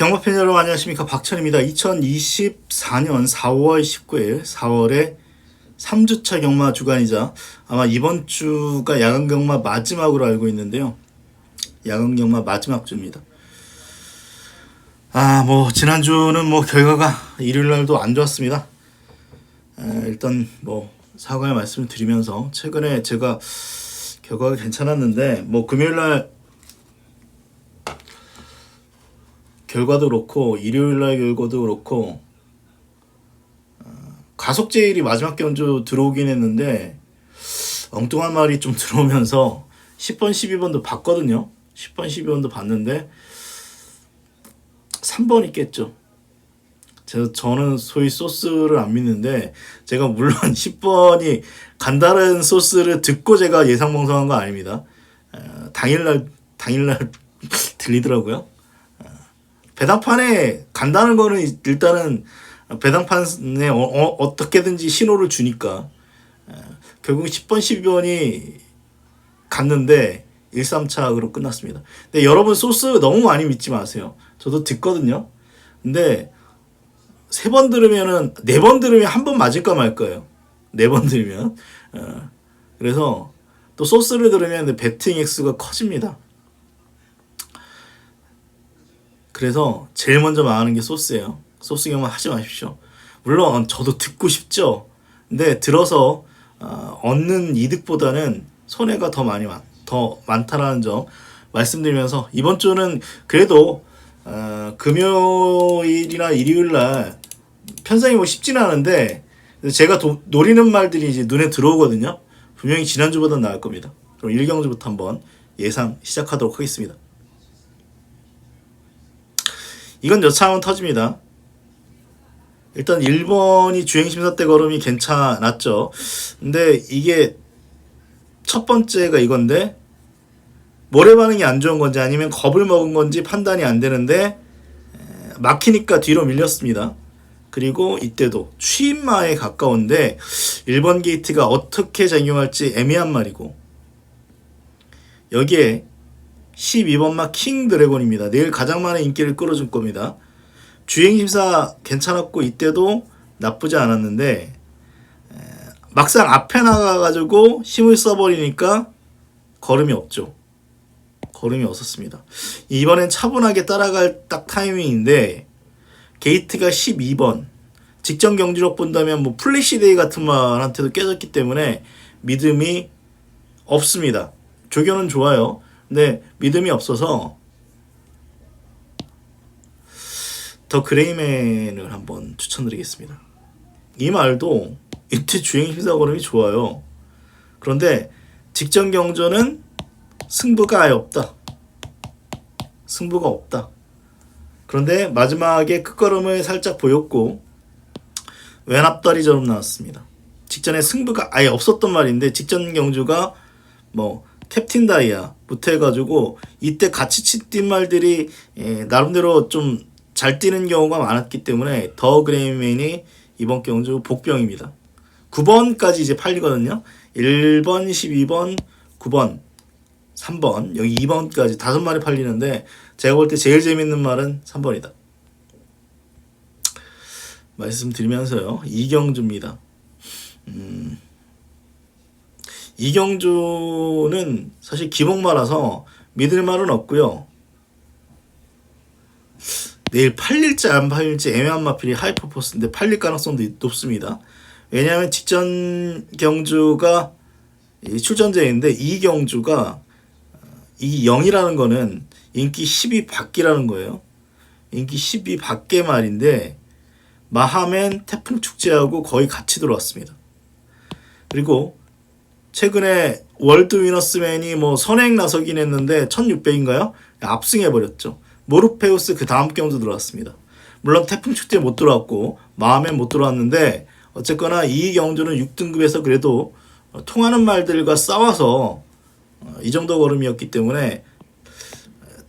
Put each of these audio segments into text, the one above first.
경마팬 여러분 안녕하십니까, 박천입니다. 2024년 4월 19일 4월에 3주차 경마 주간이자 아마 이번 주가 야간 경마 마지막으로 알고 있는데요. 야간 경마 마지막 주입니다. 지난주는 결과가 일요일 날도 안 좋았습니다. 일단 사과의 말씀을 드리면서, 최근에 제가 결과가 괜찮았는데 금요일 날 결과도 그렇고 일요일날 결과도 그렇고 가속제일이 마지막 경주 들어오긴 했는데 엉뚱한 말이 좀 들어오면서 10번 12번도 봤거든요. 10번 12번도 봤는데 3번이 깼죠. 저는 소위 소스를 안 믿는데, 제가 물론 10번이 간다는 소스를 듣고 제가 예상몽성한 거 아닙니다. 당일날 들리더라고요. 배당판에 간다는 거는 일단은 배당판에 어떻게든지 신호를 주니까 결국 10번 12번이 갔는데 1-3차로 끝났습니다. 근데 여러분 소스 너무 많이 믿지 마세요. 저도 듣거든요. 근데 3번 들으면은 4번 들으면 한 번 맞을까 말까요. 4번 들으면 그래서 또 소스를 들으면 배팅 액수가 커집니다. 그래서 제일 먼저 망하는 게 소스예요. 소스 경마 하지 마십시오. 물론 저도 듣고 싶죠. 근데 들어서 얻는 이득보다는 손해가 더 많다라는 점 말씀드리면서, 이번 주는 그래도 금요일이나 일요일날 편성이 쉽지는 않은데 제가 노리는 말들이 이제 눈에 들어오거든요. 분명히 지난주보다 나을 겁니다. 그럼 1경주부터 한번 예상 시작하도록 하겠습니다. 이건 여차하면 터집니다. 일단 1번이 주행심사 때 걸음이 괜찮았죠. 근데 이게 첫 번째가 이건데, 모래 반응이 안 좋은 건지 아니면 겁을 먹은 건지 판단이 안 되는데 막히니까 뒤로 밀렸습니다. 그리고 이때도 취임마에 가까운데 1번 게이트가 어떻게 작용할지 애매한 말이고, 여기에 12번마 킹 드래곤입니다. 내일 가장 많은 인기를 끌어줄 겁니다. 주행심사 괜찮았고 이때도 나쁘지 않았는데 막상 앞에 나가가지고 힘을 써버리니까 걸음이 없죠. 걸음이 없었습니다. 이번엔 차분하게 따라갈 딱 타이밍인데, 게이트가 12번 직전 경주력 본다면 플래시데이 같은 말한테도 깨졌기 때문에 믿음이 없습니다. 조견은 좋아요. 근데 믿음이 없어서 더 그레이맨을 한번 추천드리겠습니다. 이 말도 이때 주행심사 걸음이 좋아요. 그런데 직전 경주는 승부가 아예 없다. 승부가 없다. 그런데 마지막에 끝걸음을 살짝 보였고 왼 앞다리처럼 나왔습니다. 직전에 승부가 아예 없었던 말인데 직전 경주가 캡틴 다이아부터 해가지고 이때 같이 뛴 말들이 나름대로 좀 잘 뛰는 경우가 많았기 때문에 더 그레이맨이 이번 경주 복병입니다. 9번까지 이제 팔리거든요. 1번, 12번, 9번, 3번, 여기 2번까지 5마리 팔리는데 제가 볼 때 제일 재밌는 말은 3번이다. 말씀드리면서요. 이경주입니다. 이경주는 사실 기복마라서 믿을 말은 없고요. 내일 팔릴지 안 팔릴지 애매한 마필이 하이퍼포스인데 팔릴 가능성도 높습니다. 왜냐하면 직전 경주가 출전제인데 이 경주가 이 0이라는 거는 인기 10위 밖이라는 거예요. 인기 10위 밖의 말인데 마하멘 태풍 축제하고 거의 같이 들어왔습니다. 그리고 최근에 월드 위너스맨이 선행 나서긴 했는데 1600인가요? 압승해버렸죠. 모르페우스 그 다음 경주 들어왔습니다. 물론 태풍 축제 못 들어왔고 마하멘 못 들어왔는데 어쨌거나 이 경주는 6등급에서 그래도 통하는 말들과 싸워서 이 정도 걸음이었기 때문에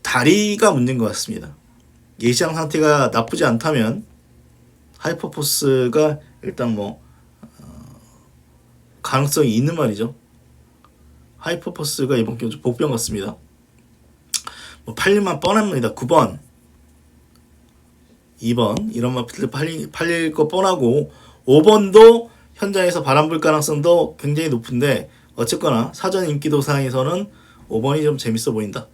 다리가 문제인 것 같습니다. 예시장 상태가 나쁘지 않다면 하이퍼포스가 일단 가능성이 있는 말이죠. 하이퍼포스가 이번 경주 복병 같습니다. 팔릴만 뻔합니다. 9번 2번 이런 마필들 팔릴 거 뻔하고 5번도 현장에서 바람 불 가능성도 굉장히 높은데 어쨌거나 사전 인기도상에서는 5번이 좀 재밌어 보인다.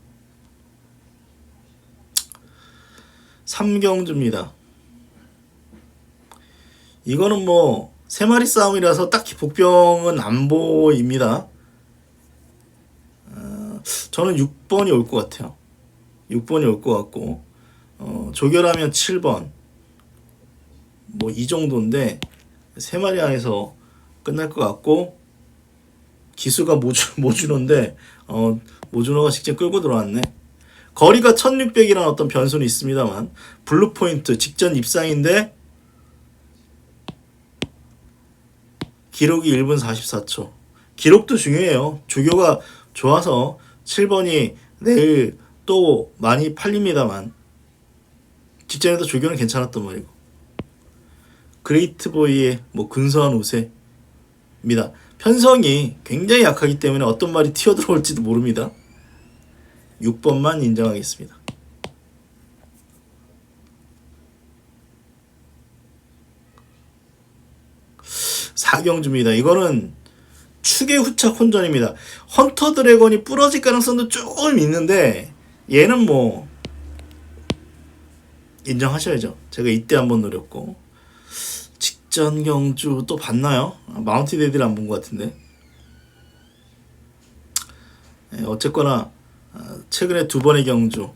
3경주입니다. 이거는 뭐 3마리 싸움이라서 딱히 복병은 안 보입니다. 저는 6번이 올 것 같아요. 6번이 올 것 같고 조결하면 7번 뭐 이 정도인데 3마리 안에서 끝날 것 같고 기수가 모주노인데 모주노가 직접 끌고 들어왔네. 거리가 1600이라는 어떤 변수는 있습니다만 블루포인트 직전 입상인데 기록이 1분 44초. 기록도 중요해요. 조교가 좋아서 7번이 내일 또 많이 팔립니다만 직전에도 조교는 괜찮았단 말이고 그레이트보이의 뭐 근소한 우세입니다. 편성이 굉장히 약하기 때문에 어떤 말이 튀어들어올지도 모릅니다. 6번만 인정하겠습니다. 4경주입니다. 이거는 축의 후착 혼전입니다. 헌터 드래곤이 부러질 가능성도 조금 있는데 얘는 뭐 인정하셔야죠. 제가 이때 한번 노렸고 직전 경주 또 봤나요? 마운티드 애들 안 본 것 같은데 어쨌거나 최근에 2번의 경주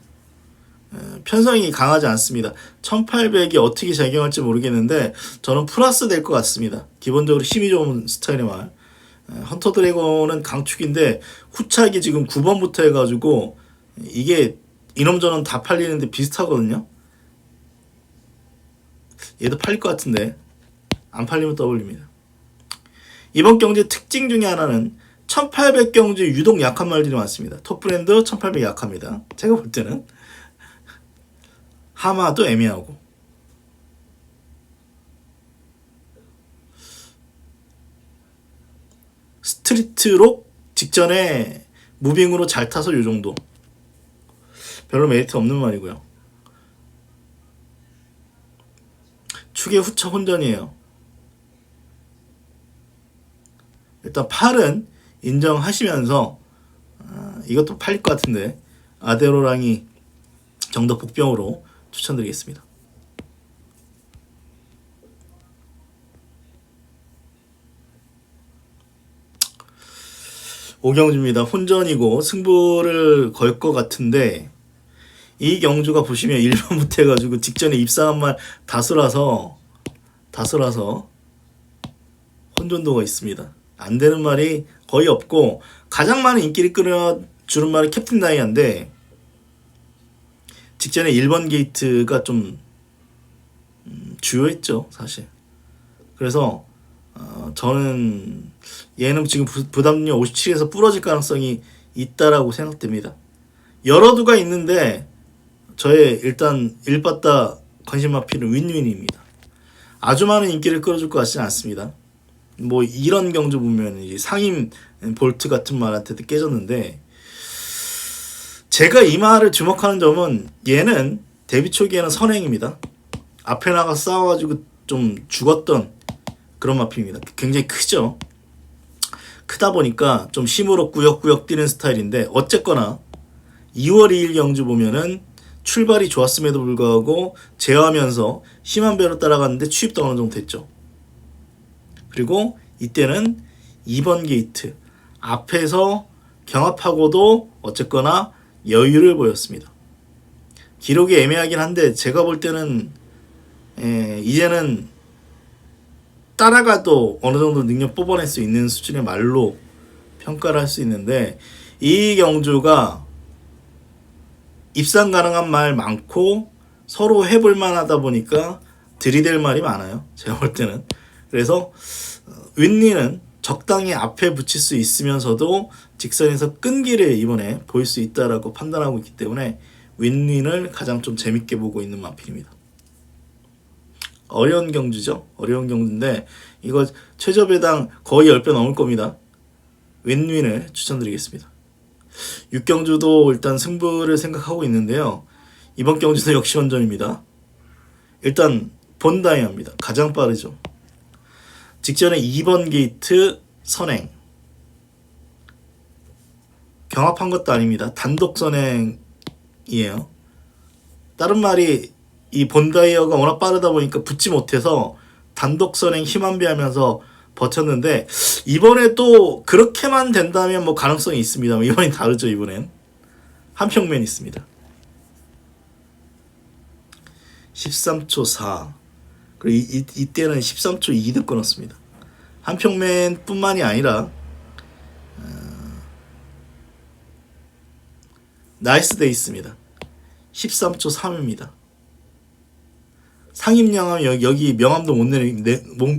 편성이 강하지 않습니다. 1800이 어떻게 작용할지 모르겠는데 저는 플러스 될 것 같습니다. 기본적으로 힘이 좋은 스타일의 말. 헌터 드래곤은 강축인데 후착이 지금 9번부터 해가지고 이게 이놈저놈 다 팔리는데 비슷하거든요. 얘도 팔릴 것 같은데 안 팔리면 떠올립니다. 이번 경주의 특징 중에 하나는 1800 경주 유독 약한 말들이 많습니다. 톱브랜드 1800 약합니다. 제가 볼 때는 하마도 애매하고 스트리트로 직전에 무빙으로 잘 타서 요 정도 별로 메리트 없는 말이고요. 축의 후착 혼전이에요. 일단 8은 인정하시면서 이것도 팔릴 것 같은데 아데로랑이 정도 복병으로 추천드리겠습니다. 5경주입니다. 혼전이고 승부를 걸 것 같은데 이 경주가 보시면 1번부터 해가지고 직전에 입상한 말 다수라서 혼전도가 있습니다. 안 되는 말이 거의 없고 가장 많은 인기를 끌어주는 말이 캡틴 다이아인데 직전에 1번 게이트가 좀 주요했죠 사실. 그래서 저는 얘는 지금 부담력 57에서 부러질 가능성이 있다라고 생각됩니다. 여러 두가 있는데 저의 일단 일바따 관심 마필은 윈윈입니다. 아주 많은 인기를 끌어줄 것 같지는 않습니다. 뭐 이런 경주 보면 이제 상임 볼트 같은 말한테도 깨졌는데 제가 이 말을 주목하는 점은 얘는 데뷔 초기에는 선행입니다. 앞에 나가 싸워가지고 좀 죽었던 그런 마필입니다. 굉장히 크죠. 크다 보니까 좀 힘으로 꾸역꾸역 뛰는 스타일인데 어쨌거나 2월 2일 경주 보면은 출발이 좋았음에도 불구하고 제어하면서 힘한 배로 따라갔는데 추입도 어느 정도 됐죠. 그리고 이때는 2번 게이트 앞에서 경합하고도 어쨌거나 여유를 보였습니다. 기록이 애매하긴 한데 제가 볼 때는 이제는 따라가도 어느 정도 능력 뽑아낼 수 있는 수준의 말로 평가를 할 수 있는데 이 경주가 입상 가능한 말 많고 서로 해볼 만하다 보니까 들이댈 말이 많아요. 제가 볼 때는. 그래서 윈리는 적당히 앞에 붙일 수 있으면서도 직선에서 끈기를 이번에 보일 수 있다라고 판단하고 있기 때문에 윈린을 가장 좀 재밌게 보고 있는 마필입니다. 어려운 경주죠. 어려운 경주인데 이거 최저 배당 거의 10배 넘을 겁니다. 윈윈을 추천드리겠습니다. 6경주도 일단 승부를 생각하고 있는데요. 이번 경주도 역시 원전입니다. 일단 본다이아입니다. 가장 빠르죠. 직전에 2번 게이트 선행. 경합한 것도 아닙니다. 단독 선행이에요. 다른 말이 이 본다이어가 워낙 빠르다 보니까 붙지 못해서 단독 선행 힘안배하면서 버텼는데, 이번에 또 그렇게만 된다면 뭐 가능성이 있습니다. 이번엔 다르죠. 이번엔 한 평면 있습니다. 13초 4. 그리고 이때는 13초 2도 끊었습니다. 한 평면 뿐만이 아니라 나이스 데이스입니다. 13초 3입니다. 상임명함 여기 명함도 못 내릴,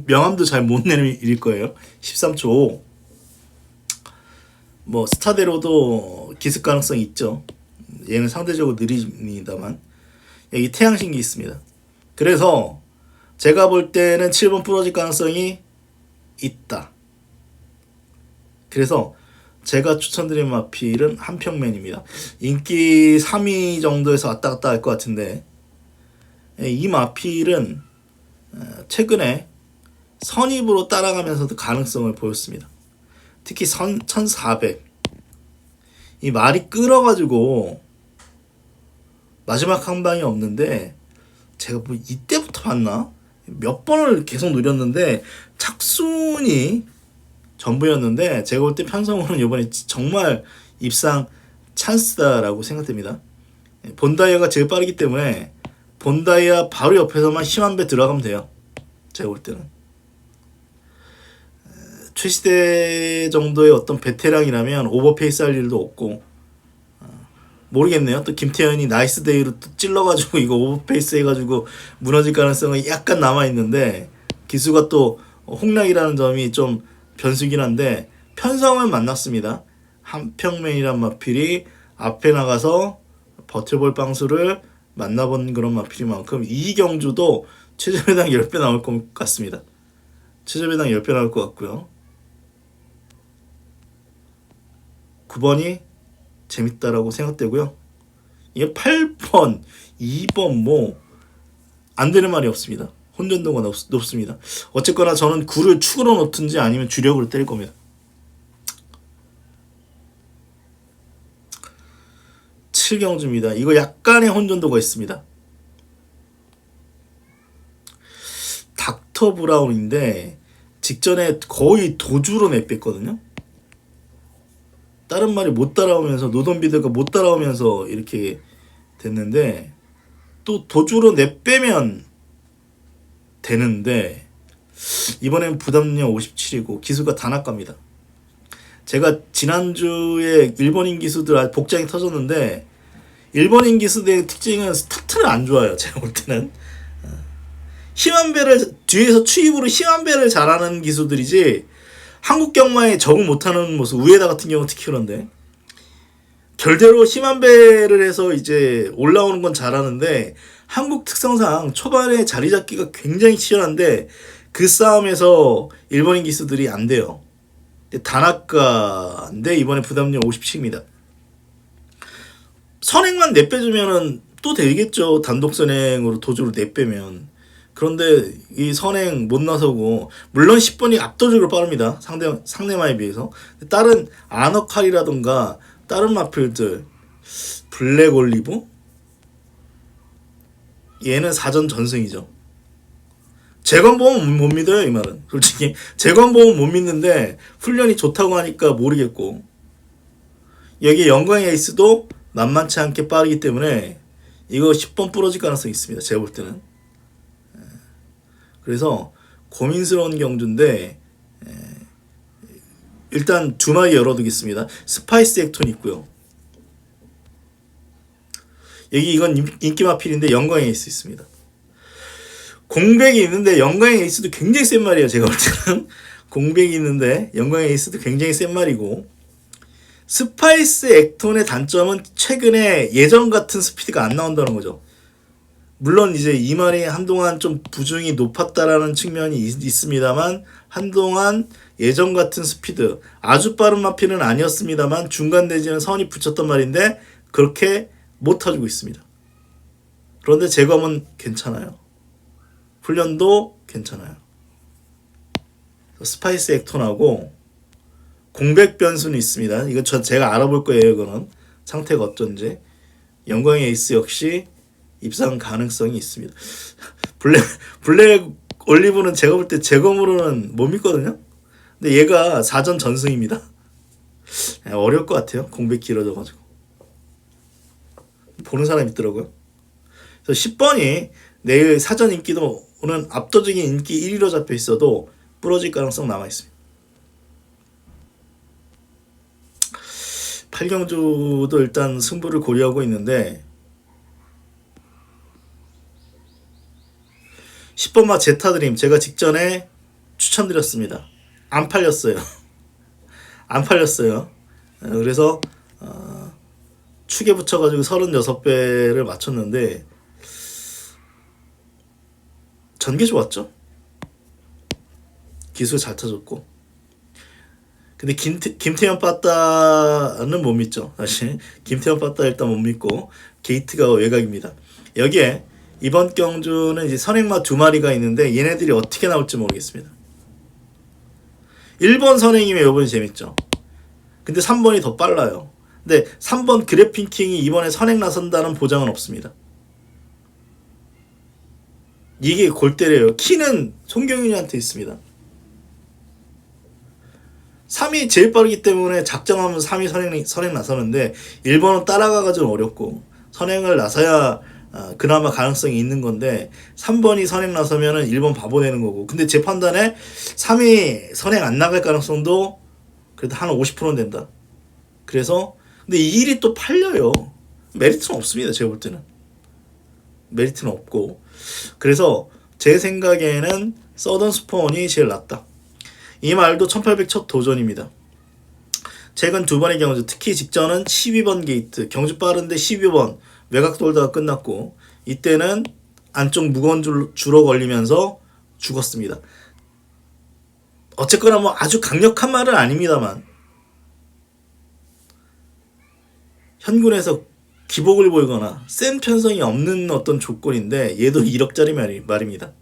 명함도 잘 못 내릴 거예요. 13초 5. 뭐 스타대로도 기습 가능성이 있죠. 얘는 상대적으로 느립니다만 여기 태양신기 있습니다. 그래서 제가 볼 때는 7번 부러질 가능성이 있다. 그래서 제가 추천드린 마필은 한평맨입니다. 인기 3위 정도에서 왔다 갔다 할 것 같은데, 이 마필은 최근에 선입으로 따라가면서도 가능성을 보였습니다. 특히 1400. 이 말이 끌어가지고 마지막 한 방이 없는데, 제가 뭐 이때부터 봤나? 몇 번을 계속 노렸는데 착순이 전부였는데, 제가 볼 때 편성으로는 이번에 정말 입상 찬스다라고 생각됩니다. 본다이아가 제일 빠르기 때문에 본다이아 바로 옆에서만 힘한 배 들어가면 돼요. 제가 볼 때는 최시대 정도의 어떤 베테랑이라면 오버페이스 할 일도 없고, 모르겠네요. 또 김태현이 나이스 데이로 또 찔러가지고 이거 오버페이스 해가지고 무너질 가능성은 약간 남아있는데, 기수가 또 홍락이라는 점이 좀 변수긴 한데, 편성을 만났습니다. 한평맨이란 마필이 앞에 나가서 버텨볼 방수를 만나본 그런 마필인 만큼 이 경주도 최저배당 10배 나올 것 같습니다. 최저배당 10배 나올 것 같고요. 9번이 재밌다라고 생각되고요. 이게 8번, 2번 뭐 안 되는 말이 없습니다. 혼전도가 높습니다. 어쨌거나 저는 9를 축으로 놓든지 아니면 주력으로 때릴 겁니다. 칠경주입니다. 이거 약간의 혼전도가 있습니다. 닥터 브라운인데 직전에 거의 도주로 내뺐거든요. 다른 말이 못 따라오면서, 노던비드가 못 따라오면서 이렇게 됐는데, 또 도주로 내빼면 되는데 이번엔 부담력 57이고 기수가 다 낚갑니다. 제가 지난주에 일본인 기수들 복장이 터졌는데, 일본인 기수들의 특징은 스타트는 안 좋아요. 제가 볼 때는 힘한 배를 뒤에서 추입으로 힘한 배를 잘하는 기수들이지, 한국 경마에 적응 못하는 모습, 우에다 같은 경우 특히 그런데 결대로 힘한 배를 해서 이제 올라오는 건 잘하는데, 한국 특성상 초반에 자리 잡기가 굉장히 치열한데 그 싸움에서 일본인 기수들이 안 돼요. 다나카인데 이번에 부담력 57입니다. 선행만 내빼주면은 또 되겠죠. 단독 선행으로 도주로 내빼면. 그런데 이 선행 못 나서고, 물론 10번이 압도적으로 빠릅니다. 상대마에 비해서. 다른 아너칼이라던가 다른 마필들, 블랙 올리브, 얘는 사전 전승이죠. 재관보험 못 믿어요. 이 말은 솔직히 재관보험 못 믿는데 훈련이 좋다고 하니까 모르겠고, 여기 영광의 에이스도 만만치 않게 빠르기 때문에 이거 10번 부러질 가능성이 있습니다. 제가 볼 때는. 그래서 고민스러운 경주인데, 일단 두 마리 열어두겠습니다. 스파이스 액톤이 있고요. 여기 이건 인기 마필인데 영광의 에이스 있습니다. 공백이 있는데 영광의 에이스도 굉장히 센 말이에요. 제가 볼 때는 공백이 있는데 영광의 에이스도 굉장히 센 말이고, 스파이스 액톤의 단점은 최근에 예전 같은 스피드가 안 나온다는 거죠. 물론 이제 이 말이 한동안 좀 부중이 높았다라는 측면이 있습니다만, 한동안 예전 같은 스피드, 아주 빠른 마필은 아니었습니다만 중간 내지는 선이 붙였던 말인데 그렇게 못 타주고 있습니다. 그런데 제검은 괜찮아요. 훈련도 괜찮아요. 스파이스 액톤하고 공백 변수는 있습니다. 이거 제가 알아볼 거예요. 이거는 상태가 어쩐지. 영광의 에이스 역시 입상 가능성이 있습니다. 블랙 올리브는 제가 볼 때 제 검으로는 못 믿거든요. 근데 얘가 4전 전승입니다. 어려울 것 같아요. 공백 길어져가지고. 보는 사람 있더라고요. 그래서 10번이 내일 사전 인기도는 압도적인 인기 1위로 잡혀 있어도 부러질 가능성 남아 있습니다. 8경주도 일단 승부를 고려하고 있는데 10번마 제타드림 제가 직전에 추천드렸습니다. 안 팔렸어요. 안 팔렸어요. 그래서 축에 붙여가지고 36배를 맞췄는데 전개 좋았죠. 기술 잘 타줬고. 근데 김태현 빠따는 못 믿죠. 사실 김태현 빠따 일단 못 믿고 게이트가 외곽입니다. 여기에 이번 경주는 이제 선행마 2마리가 있는데 얘네들이 어떻게 나올지 모르겠습니다. 1번 선행이면 이번이 재밌죠. 근데 3번이 더 빨라요. 근데 3번 그래핑킹이 이번에 선행 나선다는 보장은 없습니다. 이게 골 때려요. 키는 송경윤이한테 있습니다. 3위 제일 빠르기 때문에 작정하면 3위 선행 나서는데 1번은 따라가가 좀 어렵고 선행을 나서야 그나마 가능성이 있는 건데 3번이 선행 나서면은 1번 바보 되는 거고. 근데 제 판단에 3위 선행 안 나갈 가능성도 그래도 한 50%는 된다. 그래서 근데 이 일이 또 팔려요. 메리트는 없습니다. 제가 볼 때는 메리트는 없고. 그래서 제 생각에는 서던 스폰이 제일 낫다. 이 말도 1800 첫 도전입니다. 최근 2번의 경주, 특히 직전은 12번 게이트, 경주 빠른데 12번 외곽 돌다가 끝났고 이때는 안쪽 무거운 줄로 걸리면서 죽었습니다. 어쨌거나 뭐 아주 강력한 말은 아닙니다만 현군에서 기복을 보이거나 센 편성이 없는 어떤 조건인데 얘도 1억짜리 말입니다.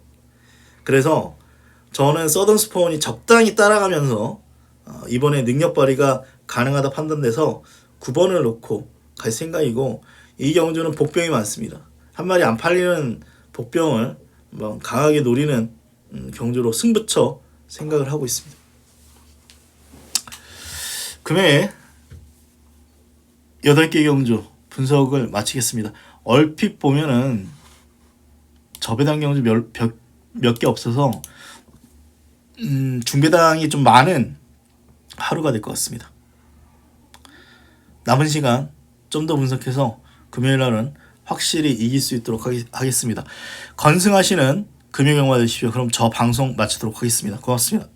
그래서 저는 서던 스폰이 적당히 따라가면서 이번에 능력 발휘가 가능하다 판단돼서 9번을 놓고 갈 생각이고 이 경주는 복병이 많습니다. 한 마리 안 팔리는 복병을 강하게 노리는 경주로 승부처 생각을 하고 있습니다. 금요일 8개 경주 분석을 마치겠습니다. 얼핏 보면은 저배당 경주 몇 개 없어서 중배당이 좀 많은 하루가 될 것 같습니다. 남은 시간 좀 더 분석해서 금요일 날은 확실히 이길 수 있도록 하겠습니다. 건승하시는 금요일 경마 되십시오. 그럼 저 방송 마치도록 하겠습니다. 고맙습니다.